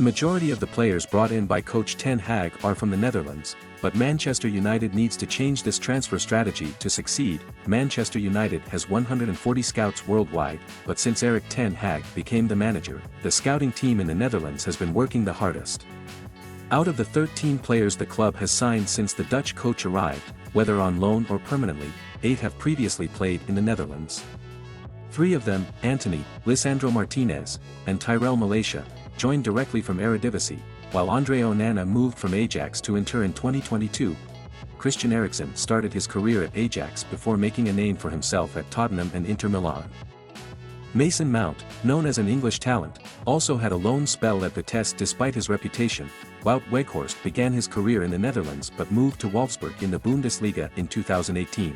majority of the players brought in by coach Ten Hag are from the Netherlands, but Manchester United needs to change this transfer strategy to succeed. Manchester United has 140 scouts worldwide, but since Ten Hag became the manager, the scouting team in the Netherlands has been working the hardest. Out of the 13 players the club has signed since the Dutch coach arrived, whether on loan or permanently, 8 have previously played in the Netherlands. 3 of them, Antony, Lisandro Martinez, and Tyrell Malaysia, joined directly from Eredivisie, while Andre Onana moved from Ajax to Inter in 2022. Christian Eriksen started his career at Ajax before making a name for himself at Tottenham and Inter Milan. Mason Mount, known as an English talent, also had a loan spell at Vitesse despite his reputation. Wout Weghorst began his career in the Netherlands but moved to Wolfsburg in the Bundesliga in 2018.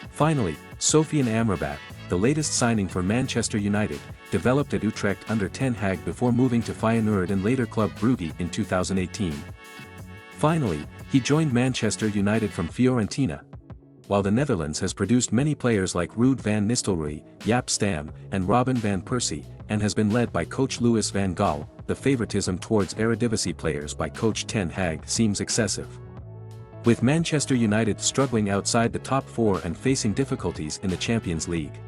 Finally, Sofian Amrabat, the latest signing for Manchester United, developed at Utrecht under Ten Hag before moving to Feyenoord and later Club Brugge in 2018. Finally, he joined Manchester United from Fiorentina. While the Netherlands has produced many players like Ruud van Nistelrooy, Jaap Stam, and Robin van Persie, and has been led by coach Louis van Gaal, the favoritism towards Eredivisie players by coach Ten Hag seems excessive. With Manchester United struggling outside the top 4 and facing difficulties in the Champions League,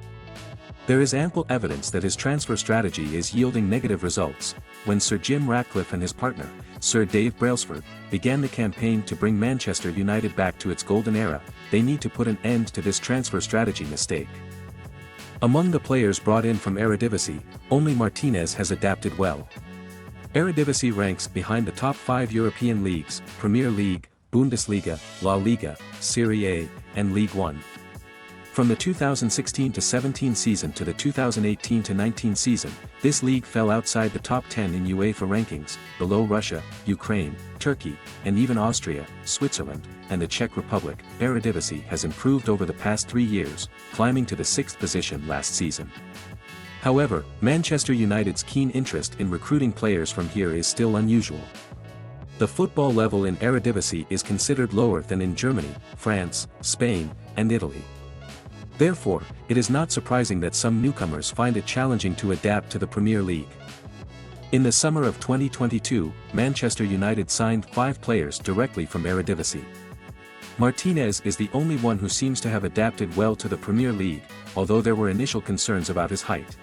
there is ample evidence that his transfer strategy is yielding negative results. When Sir Jim Ratcliffe and his partner, Sir Dave Brailsford, began the campaign to bring Manchester United back to its golden era, they need to put an end to this transfer strategy mistake. Among the players brought in from Eredivisie, only Martinez has adapted well. Eredivisie ranks behind the top 5 European leagues: Premier League, Bundesliga, La Liga, Serie A, and League One. From the 2016-17 season to the 2018-19 season, this league fell outside the top 10 in UEFA rankings, below Russia, Ukraine, Turkey, and even Austria, Switzerland, and the Czech Republic. Eredivisie has improved over the past 3 years, climbing to the 6th position last season. However, Manchester United's keen interest in recruiting players from here is still unusual. The football level in Eredivisie is considered lower than in Germany, France, Spain, and Italy. Therefore, it is not surprising that some newcomers find it challenging to adapt to the Premier League. In the summer of 2022, Manchester United signed 5 players directly from Eredivisie. Martinez is the only one who seems to have adapted well to the Premier League, although there were initial concerns about his height.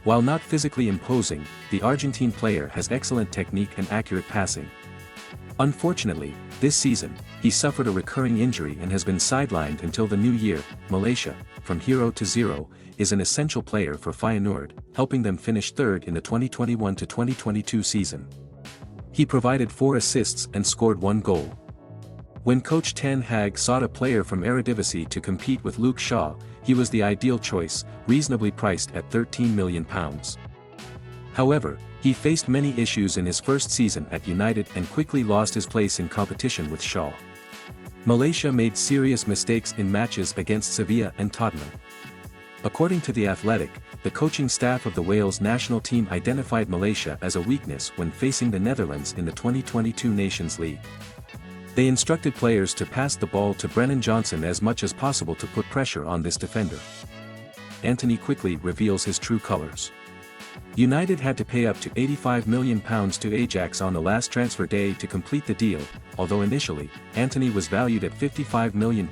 While not physically imposing, the Argentine player has excellent technique and accurate passing. Unfortunately, this season, he suffered a recurring injury and has been sidelined until the new year. Malaysia, from hero to zero, is an essential player for Feyenoord, helping them finish 3rd in the 2021-2022 season. He provided 4 assists and scored 1 goal. When coach Ten Hag sought a player from Eredivisie to compete with Luke Shaw, he was the ideal choice, reasonably priced at £13 million. However, he faced many issues in his first season at United and quickly lost his place in competition with Shaw. Malaysia made serious mistakes in matches against Sevilla and Tottenham. According to The Athletic, the coaching staff of the Wales national team identified Malaysia as a weakness when facing the Netherlands in the 2022 Nations League. They instructed players to pass the ball to Brennan Johnson as much as possible to put pressure on this defender. Antony quickly reveals his true colors. United had to pay up to £85 million to Ajax on the last transfer day to complete the deal. Although initially, Antony was valued at £55 million,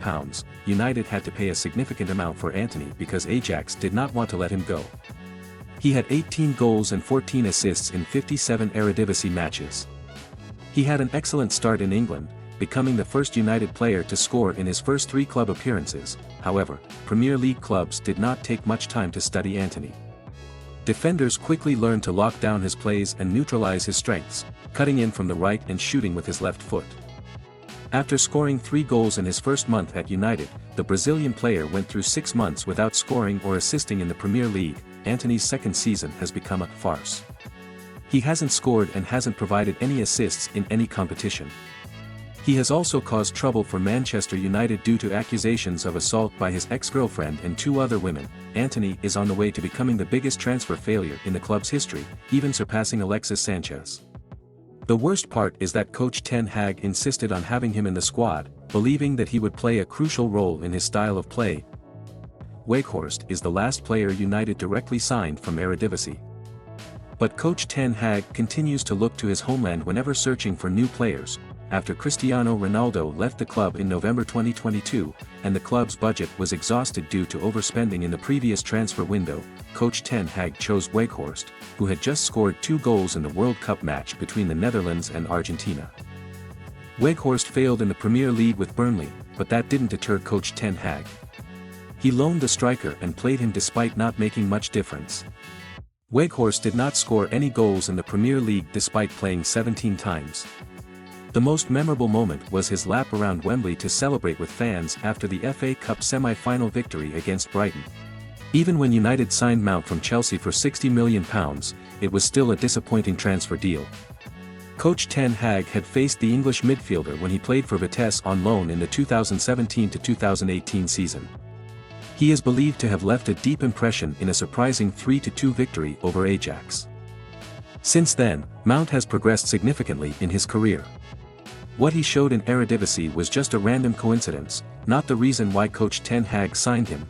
United had to pay a significant amount for Antony because Ajax did not want to let him go. He had 18 goals and 14 assists in 57 Eredivisie matches. He had an excellent start in England, becoming the first United player to score in his first 3 club appearances. However, Premier League clubs did not take much time to study Antony. Defenders quickly learned to lock down his plays and neutralize his strengths, cutting in from the right and shooting with his left foot. After scoring 3 goals in his first month at United, the Brazilian player went through 6 months without scoring or assisting in the Premier League. Antony's second season has become a farce. He hasn't scored and hasn't provided any assists in any competition. He has also caused trouble for Manchester United due to accusations of assault by his ex-girlfriend and 2 other women. Antony is on the way to becoming the biggest transfer failure in the club's history, even surpassing Alexis Sanchez. The worst part is that coach Ten Hag insisted on having him in the squad, believing that he would play a crucial role in his style of play. Weghorst is the last player United directly signed from Eredivisie. But coach Ten Hag continues to look to his homeland whenever searching for new players. After Cristiano Ronaldo left the club in November 2022, and the club's budget was exhausted due to overspending in the previous transfer window, coach Ten Hag chose Weghorst, who had just scored 2 goals in the World Cup match between the Netherlands and Argentina. Weghorst failed in the Premier League with Burnley, but that didn't deter coach Ten Hag. He loaned the striker and played him despite not making much difference. Weghorst did not score any goals in the Premier League despite playing 17 times. The most memorable moment was his lap around Wembley to celebrate with fans after the FA Cup semi-final victory against Brighton. Even when United signed Mount from Chelsea for £60 million, it was still a disappointing transfer deal. Coach Ten Hag had faced the English midfielder when he played for Vitesse on loan in the 2017-2018 season. He is believed to have left a deep impression in a surprising 3-2 victory over Ajax. Since then, Mount has progressed significantly in his career. What he showed in Eredivisie was just a random coincidence, not the reason why coach Ten Hag signed him.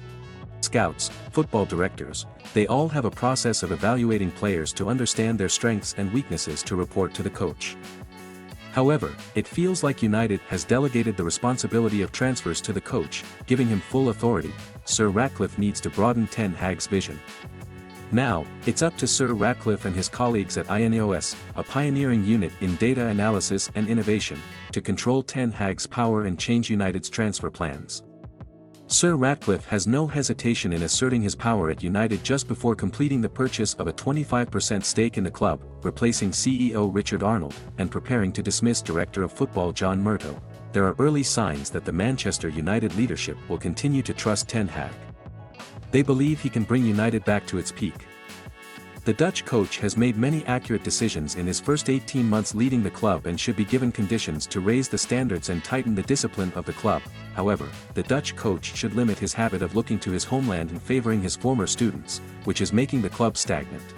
Scouts, football directors, they all have a process of evaluating players to understand their strengths and weaknesses to report to the coach. However, it feels like United has delegated the responsibility of transfers to the coach, giving him full authority. Sir Ratcliffe needs to broaden Ten Hag's vision. Now, it's up to Sir Ratcliffe and his colleagues at INEOS, a pioneering unit in data analysis and innovation, to control Ten Hag's power and change United's transfer plans. Sir Ratcliffe has no hesitation in asserting his power at United just before completing the purchase of a 25% stake in the club, replacing CEO Richard Arnold, and preparing to dismiss Director of Football John Murtough. There are early signs that the Manchester United leadership will continue to trust Ten Hag. They believe he can bring United back to its peak. The Dutch coach has made many accurate decisions in his first 18 months leading the club and should be given conditions to raise the standards and tighten the discipline of the club. However, the Dutch coach should limit his habit of looking to his homeland and favoring his former students, which is making the club stagnant.